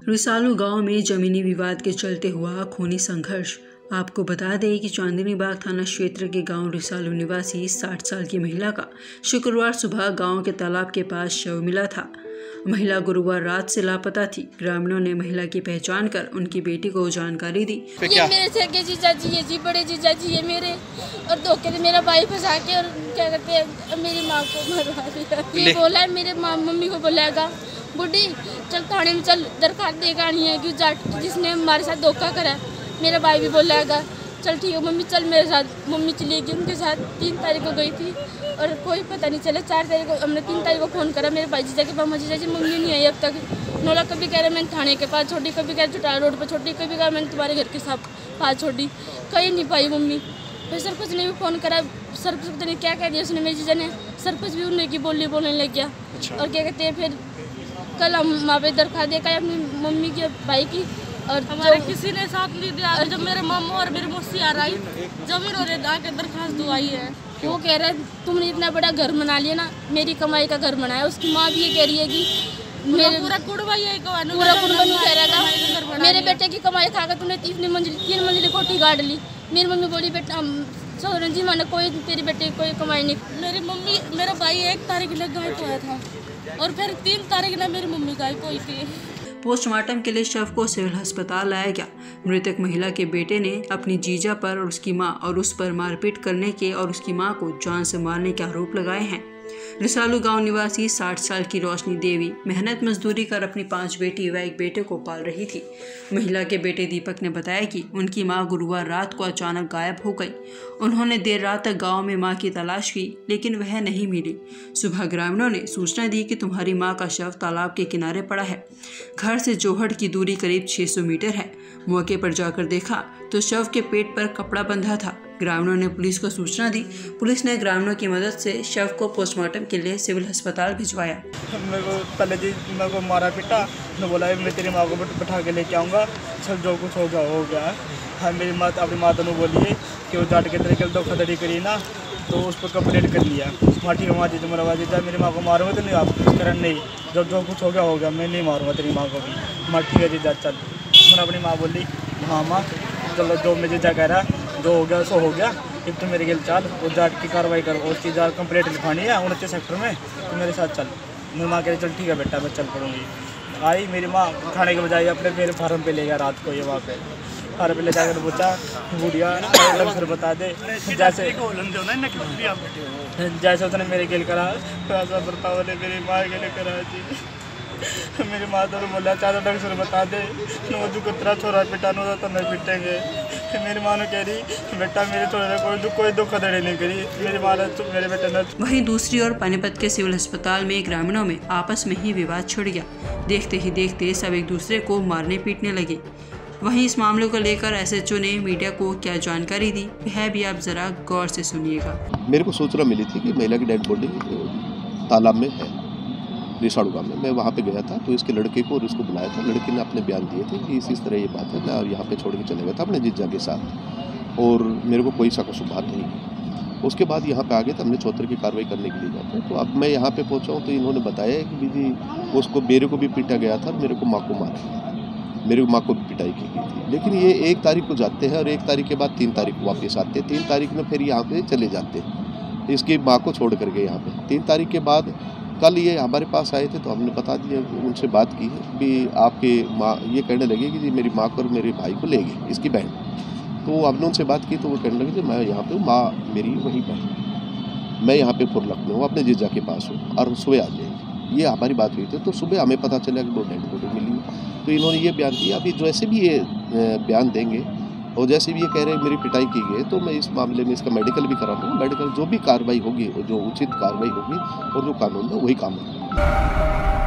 रिसालू गांव में जमीनी विवाद के चलते हुआ खूनी संघर्ष। आपको बता दें कि चांदनी बाग थाना क्षेत्र के गांव रिसालू निवासी 60 साल की महिला का शुक्रवार सुबह गांव के तालाब के पास शव मिला था। महिला गुरुवार रात से लापता थी। ग्रामीणों ने महिला की पहचान कर उनकी बेटी को जानकारी दी। ये मेरे सगे जीजा जी है जी, बड़े जीजा जी है मेरे, और धोखे से मेरा भाई फंसा के और क्या कहते हैं मेरी माँ को मरवा दिया। ये बोला है मेरे मम्मी को बोलेगा बुढ़ी चल थाने में चल, दरखास्त देगा नहीं है कि जाट जिसने हमारे साथ धोखा करा। मेरा भाई भी बोलेगा चल ठीक है मम्मी चल मेरे साथ। मम्मी चली गई उनके साथ। 3 तारीख को गई थी और कोई पता नहीं चला। 4 तारीख को हमने 3 तारीख को फ़ोन करा मेरे भाई जीजा के पापा जीजा जी मम्मी नहीं आई अब तक। नोला कभी कह रहे मैंने थाने के पास छोड़ी, कभी कह रहे चुटाला रोड पर छोड़ी, कभी कहा मैंने तुम्हारे घर के पास छोड़ी, कहीं नहीं पाई मम्मी। फिर सरपंच ने भी फ़ोन करा, सरपंच पता नहीं क्या कह दिया उसने मेरी जीजा ने। सरपंच भी उन्हें की बोलने लग गया। और क्या कहते हैं फिर कल हम वहाँ पे दरखास्त देखा अपनी मम्मी की भाई की, और हमारे किसी ने साथ नहीं दिया। जब मेरे मामा और मेरी मौसी आ रही जब इन्होंने आके दरखास्त दुआई है, वो कह रहा है तुमने इतना बड़ा घर बना लिया ना, मेरी कमाई का घर बनाया। उसकी माँ भी ये कह रही है कि मेरे पूरा कुड़वा यही कह रहा था मेरे बेटे की कमाई खाकर तुमने 3 मंजिल कोठी गाड़ ली। मेरी मम्मी बोली बेटा सोहरन जी माने कोई तेरी बेटे की कोई कमाई नहीं। मेरी मम्मी मेरा भाई 1 तारीख में गायब हुआ था और फिर 3 तारीख में मेरी मम्मी गायब हुई थी। पोस्टमार्टम के लिए शव को सिविल अस्पताल लाया गया। मृतक महिला के बेटे ने अपनी जीजा पर और उसकी मां और उस पर मारपीट करने के और उसकी मां को जान से मारने के आरोप लगाए हैं। रिसालू गांव निवासी 60 साल की रोशनी देवी मेहनत मजदूरी कर अपनी 5 बेटी व 1 बेटे को पाल रही थी। महिला के बेटे दीपक ने बताया कि उनकी मां गुरुवार रात को अचानक गायब हो गई। उन्होंने देर रात तक गांव में मां की तलाश की लेकिन वह नहीं मिली। सुबह ग्रामीणों ने सूचना दी कि तुम्हारी मां का शव तालाब के किनारे पड़ा है। घर से जोहड़ की दूरी करीब 600 मीटर है। मौके पर जाकर देखा तो शव के पेट पर कपड़ा बंधा था। ग्रामीणों ने पुलिस को सूचना दी। पुलिस ने ग्रामीणों की मदद से शव को पोस्टमार्टम के लिए सिविल अस्पताल भिजवाया। मेरे को पहले जी मेरे को मारा पीटा, मैं बोला मैं तेरी माँ को बैठा के लेके आऊँगा, चल जो कुछ हो गया। हाँ मेरी माँ अपनी माता ने बोली है कि वो जाट के तरीके से धोखाधड़ी करी ना, तो उस पर कंप्लेंट कर लिया। हाँ ठीक है माँ जी तुम्हारा आवाज़ मेरी माँ को मारूंगा तो नहीं आप करण नहीं, जब जो कुछ हो गया मैं नहीं मारूंगा तेरी माँ को भी। माँ ठीक है जीजा चल। मैंने अपनी माँ बोली हाँ माँ चलो जो मैं जीजा कह रहा जो हो गया सो हो गया, एक तो मेरे गिल चल वो जाट की कार्रवाई करो, उसकी जाट कंप्लेंट लिखवानी है 29 सेक्टर में, तो मेरे साथ चल। मेरी माँ कह रही चल ठीक है बेटा मैं चल पड़ूँगी। आई मेरी माँ खाने के बजाय अपने मेरे फार्म पे ले गया रात को। ये वहाँ पे फार्म पे ले जाकर पूछा बुढ़िया अलग सर बता दे जैसे उसने मेरे गिल करा वैसा बर्ताव ने मेरी माँ के लिए करा जी। मेरी माँ तो बोला चाचा ढंग से बता दे नो जो कुतरा छोरा पिटा नो तो नहीं पिटेंगे। मेरी माँ ने कह रही बेटा मेरे छोरे कोई धोखाधड़ी नहीं करी। मेरी माँ ने मेरे बेटे ने। वहीं दूसरी ओर पानीपत के सिविल अस्पताल में ग्रामीणों में आपस में ही विवाद छिड़ गया। देखते ही देखते सब एक दूसरे को मारने पीटने लगे। वहीं इस मामले को लेकर एसएचओ ने मीडिया को क्या जानकारी दी वह भी आप जरा गौर से सुनिएगा। मेरे को सूचना मिली थी कि महिला की डेड बॉडी तालाब में है रिसालू गाँव में। मैं वहाँ पे गया था तो इसके लड़के को और उसको बुलाया था। लड़के ने अपने बयान दिए थे कि इस तरह ये बात है, मैं यहाँ पे छोड़ के चले गया था अपने जीजा के साथ और मेरे को कोई शक शुबा नहीं। उसके बाद यहाँ पे आ गए तो हमने चौथर की कार्रवाई करने के लिए जाते। तो अब मैं यहाँ पे पहुँचा हूँ तो इन्होंने बताया कि दीदी उसको मेरे को भी पीटा गया था, मेरे को माँ को मारा, मेरी माँ को भी पिटाई की गई थी। लेकिन ये 1 तारीख को जाते हैं और 1 तारीख के बाद 3 तारीख को वापस आते हैं। 3 तारीख में फिर यहाँ पे चले जाते हैं इसकी माँ को छोड़ करके यहाँ पे। 3 तारीख के बाद कल ये हमारे पास आए थे तो हमने बता दिया, उनसे बात की कि आपके माँ ये कहने लगे कि जी मेरी माँ को और मेरे भाई को ले गए इसकी बहन। तो हमने उनसे बात की तो वो कहने लगे कि मैं यहाँ पे हूँ, माँ मेरी वहीं पर, मैं यहाँ पे फुरलक में हूँ अपने जीजा के पास हूँ और सुबह आ जाएगी। ये हमारी बात हुई थी। तो सुबह हमें पता चला कि वो डेड बॉडी मिली। तो इन्होंने ये बयान दिया। अभी जैसे भी ये बयान देंगे और जैसे भी ये कह रहे हैं मेरी पिटाई की गई तो मैं इस मामले में इसका मेडिकल भी करा लूँगा। मेडिकल जो भी कार्रवाई होगी जो उचित कार्रवाई होगी और जो कानून है वही काम होगा।